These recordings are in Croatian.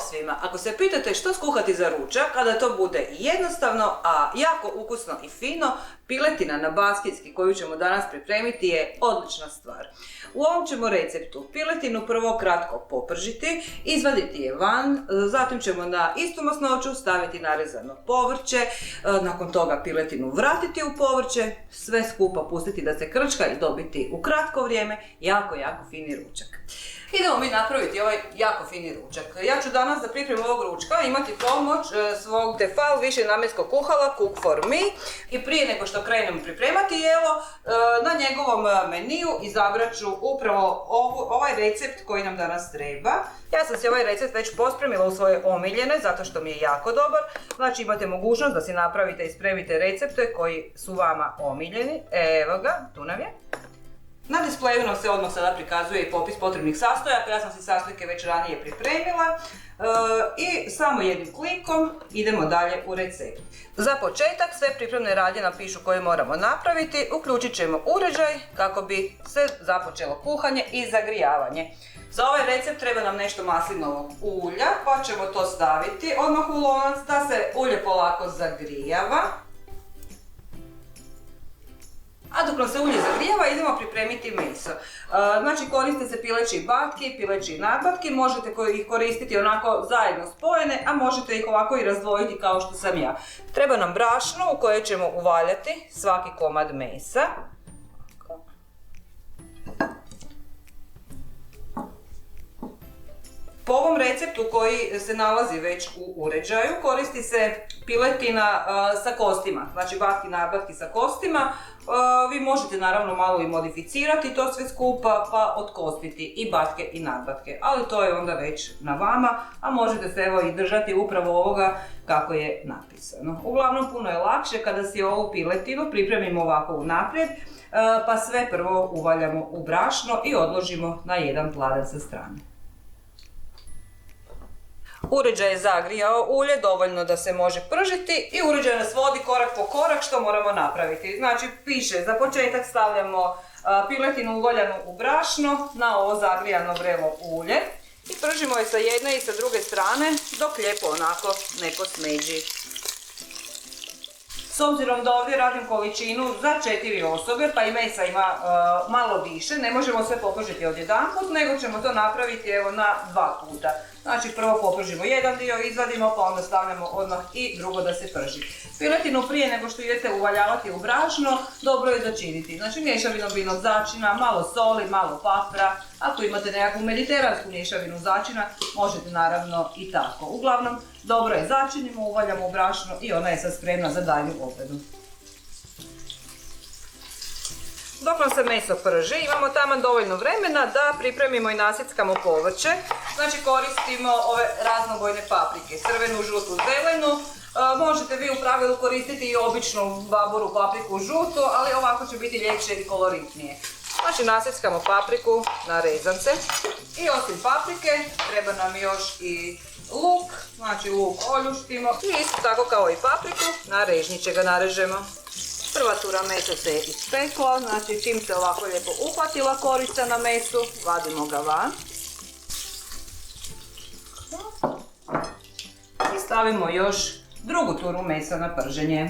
svima! Ako se pitate što skuhati za ručak, kada to bude jednostavno, a jako ukusno i fino, piletina na baskinski koju ćemo danas pripremiti je odlična stvar. U ovom ćemo receptu piletinu prvo kratko popržiti, izvaditi je van, zatim ćemo na istu masnoću staviti narezano povrće, nakon toga piletinu vratiti u povrće, sve skupa pustiti da se krčka i dobiti u kratko vrijeme jako fini ručak. Idemo mi napraviti ovaj jako fini ručak. Ja ću danas za pripremu ovog ručka imati pomoć svog Tefal višenamjenskog kuhala Cook for Me i prije nego što krenemo pripremati jelo, na njegovom meniju izabrat ću upravo ovaj recept koji nam danas treba. Ja sam si ovaj recept već pospremila u svoje omiljene zato što mi je jako dobar. Znači imate mogućnost da si napravite i spremite recepte koji su vama omiljeni. Evo ga, tu nam je. Na displeju nam se odmah sada prikazuje i popis potrebnih sastojaka, ja sam si sastojke već ranije pripremila i samo jednim klikom idemo dalje u recept. Za početak sve pripremne radnje napišu koje moramo napraviti, uključit ćemo uređaj kako bi se započelo kuhanje i zagrijavanje. Za ovaj recept treba nam nešto maslinovog ulja pa ćemo to staviti odmah u lonac da se ulje polako zagrijava. A dok nam se ulje zagrijava idemo pripremiti meso. Znači koriste se pileći batki, pileći nadbatki, možete ih koristiti onako zajedno spojene, a možete ih ovako i razdvojiti kao što sam ja. Treba nam brašno u koje ćemo uvaljati svaki komad mesa. Po ovom receptu koji se nalazi već u uređaju koristi se piletina sa kostima, znači batki, nadbatki sa kostima. Vi možete naravno malo i modificirati to sve skupa pa otkostiti i batke i nadbatke, ali to je onda već na vama, a možete se evo i držati upravo ovoga kako je napisano. Uglavnom puno je lakše kada si ovu piletinu pripremimo ovako unaprijed, pa sve prvo uvaljamo u brašno i odložimo na jedan pladanj sa strane. Uređaj je zagrijao ulje dovoljno da se može pržiti i uređaj nas vodi korak po korak što moramo napraviti. Znači piše za početak stavljamo piletinu uvaljanu u brašno na ovo zagrijano vrelo ulje i pržimo je sa jedne i sa druge strane dok lijepo onako ne posmeđi. S obzirom da ovdje radim količinu za 4 osobe, pa i mesa ima malo više, ne možemo sve popržiti odjedanput, nego ćemo to napraviti evo na 2 puta. Znači prvo popržimo jedan dio, izvadimo, pa onda stavljamo odmah i drugo da se prži. Piletinu prije nego što idete uvaljavati u brašno, dobro je začiniti. Znači mješavinu biljnog začina, malo soli, malo papra. Ako imate nekakvu mediteransku mješavinu začina, možete naravno i tako. Uglavnom, dobro je začinimo, uvaljamo u brašno i ona je sad spremna za daljnju obradu. Dok nam se meso prži, imamo taman dovoljno vremena da pripremimo i nasickamo povrće. Znači koristimo ove raznobojne paprike, crvenu, žutu, zelenu. Možete vi u pravilu koristiti i običnu baboru papriku žutu, ali ovako će biti ljepše i koloritnije. Znači nasickamo papriku na rezance i osim paprike treba nam još i luk, znači luk oljuštimo i isto tako kao i papriku na režnjiće ga narežemo. Prva tura mesa se je ispekla, znači čim se ovako lijepo uhvatila korica na mesu, vadimo ga van. I stavimo još drugu turu mesa na prženje.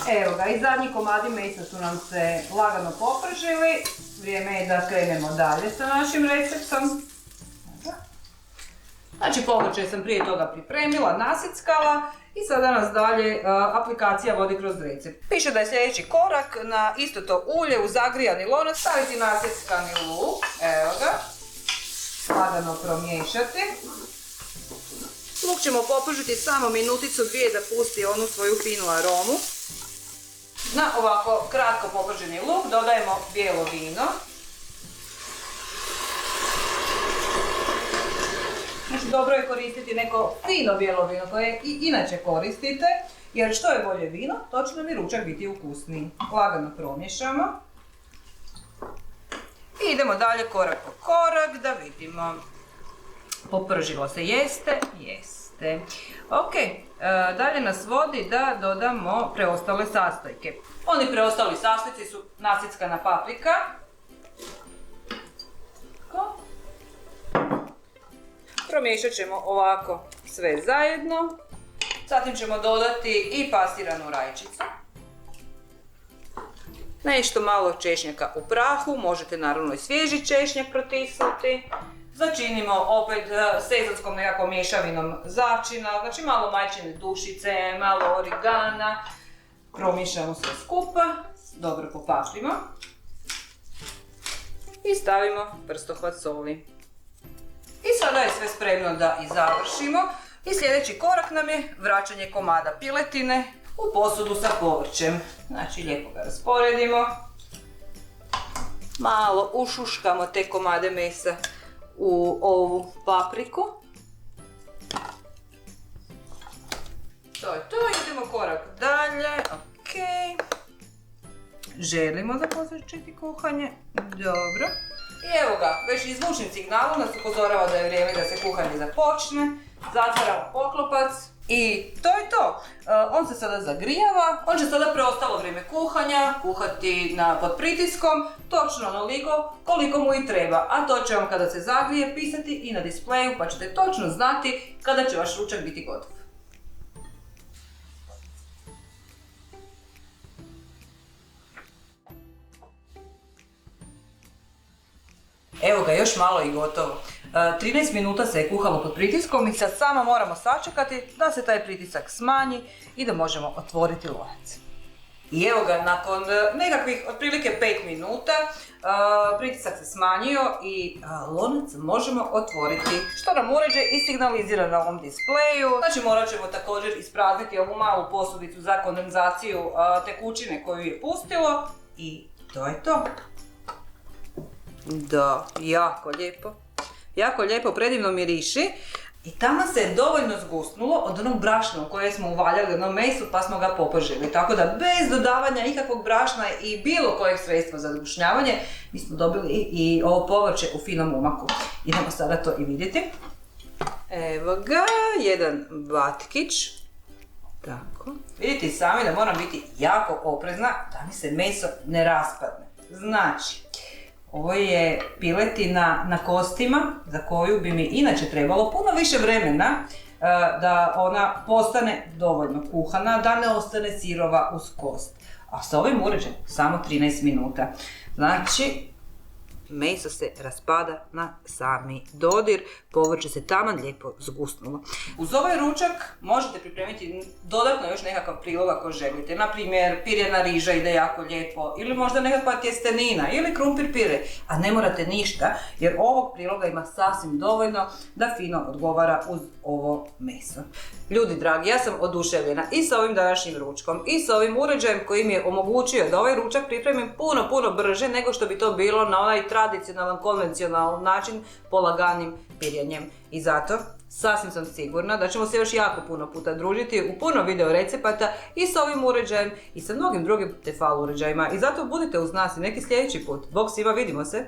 Evo ga, i zadnji komadi mesa su nam se lagano popržili. Vrijeme je da krenemo dalje sa našim receptom. Znači povrće sam prije toga pripremila, nasickala i sada nas dalje aplikacija vodi kroz recept. Piše da je sljedeći korak na isto to ulje u zagrijani lonac staviti nasickani luk, evo ga, lagano promiješati. Luk ćemo popržiti samo minuticu, dvije da pusti onu svoju finu aromu. Na ovako kratko poprženi luk dodajemo bijelo vino. Znači dobro je koristiti neko fino bijelo vino koje i inače koristite, jer što je bolje vino, to će nam i ručak biti ukusniji. Lagano promiješamo. I idemo dalje korak po korak da vidimo. Popržilo se, jeste? Jest. jeste. Ok, dalje nas vodi da dodamo preostale sastojke. Oni preostali sastojci su nasickana paprika. Promiješat ćemo ovako sve zajedno. Zatim ćemo dodati i pasiranu rajčicu. Nešto malo češnjaka u prahu, možete naravno i svježi češnjak protisnuti. Začinimo opet sezonskom nekakvom mješavinom začina, znači malo majčine dušice, malo origana. Promiješamo sve skupa, dobro popaprimo. I stavimo prstohvat soli. I sada je sve spremno da i završimo. I sljedeći korak nam je vraćanje komada piletine u posudu sa povrćem. Znači lijepo ga rasporedimo. Malo ušuškamo te komade mesa u ovu papriku. To je to, idemo korak dalje. Ok. Želimo započeti kuhanje. Dobro. I evo ga, već i zvučnim signalom nas upozorava da je vrijeme da se kuhanje započne. Zatvaramo poklopac i to je to. On se sada zagrijava, on će sada preostalo vrijeme kuhanja kuhati pod pritiskom, točno onoliko koliko mu i treba. A to će vam kada se zagrije pisati i na displeju pa ćete točno znati kada će vaš ručak biti gotov. Evo ga, još malo i gotovo. 13 minuta se je kuhalo pod pritiskom i sad samo moramo sačekati da se taj pritisak smanji i da možemo otvoriti lonac. I evo ga, nakon nekakvih otprilike 5 minuta pritisak se smanjio i lonac možemo otvoriti. Što nam uređaj i signalizira na ovom displeju. Znači morat ćemo također isprazniti ovu malu posudicu za kondenzaciju tekućine koju je pustilo i to je to. Da, jako lijepo. Jako lijepo, predivno miriši. I tamo se je dovoljno zgusnulo od onog brašna u koje smo uvaljali ono meso pa smo ga popržili. Tako da bez dodavanja ikakvog brašna i bilo kojeg sredstva za zgušnjavanje mi smo dobili i ovo povrće u finom umaku. Idemo sada to i vidjeti. Evo ga, jedan vatkić. Tako. Vidite sami da moram biti jako oprezna da mi se meso ne raspadne. Znači, ovo je piletina na kostima za koju bi mi inače trebalo puno više vremena da ona postane dovoljno kuhana, da ne ostane sirova uz kost. A sa ovim uređajem samo 13 minuta. Znači, meso se raspada na sami dodir, povrće se taman lijepo zgusnulo. Uz ovaj ručak možete pripremiti dodatno još nekakav prilog ako želite. Naprimjer, pirjena riža ide jako lijepo, ili možda nekakva tjestenina, ili krumpir pire. A ne morate ništa, jer ovog priloga ima sasvim dovoljno da fino odgovara uz ovo meso. Ljudi dragi, ja sam oduševljena i sa ovim današnjim ručkom i sa ovim uređajem koji mi je omogućio da ovaj ručak pripremim puno brže nego što bi to bilo na onaj tradicionalan, konvencionalan način polaganim pirjenjem. I zato sasvim sam sigurna da ćemo se još jako puno puta družiti u puno video recepata i sa ovim uređajem i sa mnogim drugim tefal uređajima. I zato budite uz nas i neki sljedeći put. Bog svima, vidimo se!